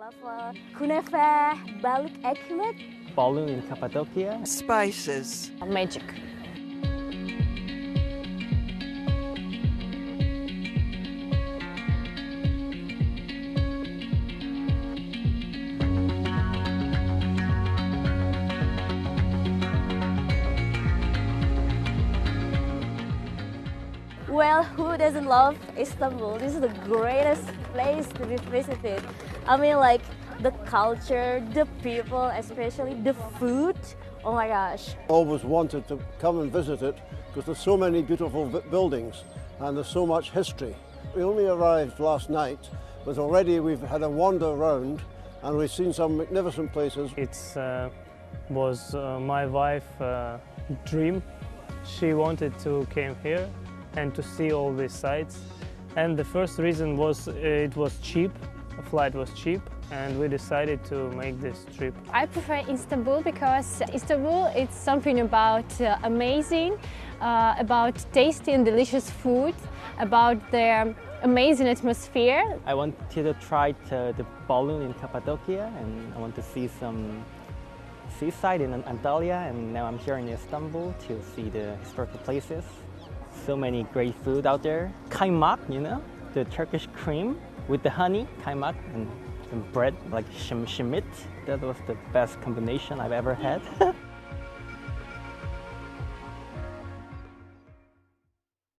baklava, kunefe, balık ekmek. Balloon in Cappadocia. Spices. Magic. Well, who doesn't love Istanbul? This is the greatest place to be visited. I mean, like the culture, the people, especially the food. Oh my gosh. Always wanted to come and visit it because there's so many beautiful buildings and there's so much history. We only arrived last night, but already we've had a wander around and we've seen some magnificent places. It was my wife's dream. She wanted to come here and to see all these sites. And the first reason was it was cheap, the flight was cheap, and we decided to make this trip. I prefer Istanbul because Istanbul it's something about amazing, about tasty and delicious food, about their amazing atmosphere. I wanted to try the balloon in Cappadocia, and I want to see some seaside in Antalya, and now I'm here in Istanbul to see the historical places. So many great food out there. Kaymak, you know, the Turkish cream with the honey, kaymak, and bread like shimit. That was the best combination I've ever had.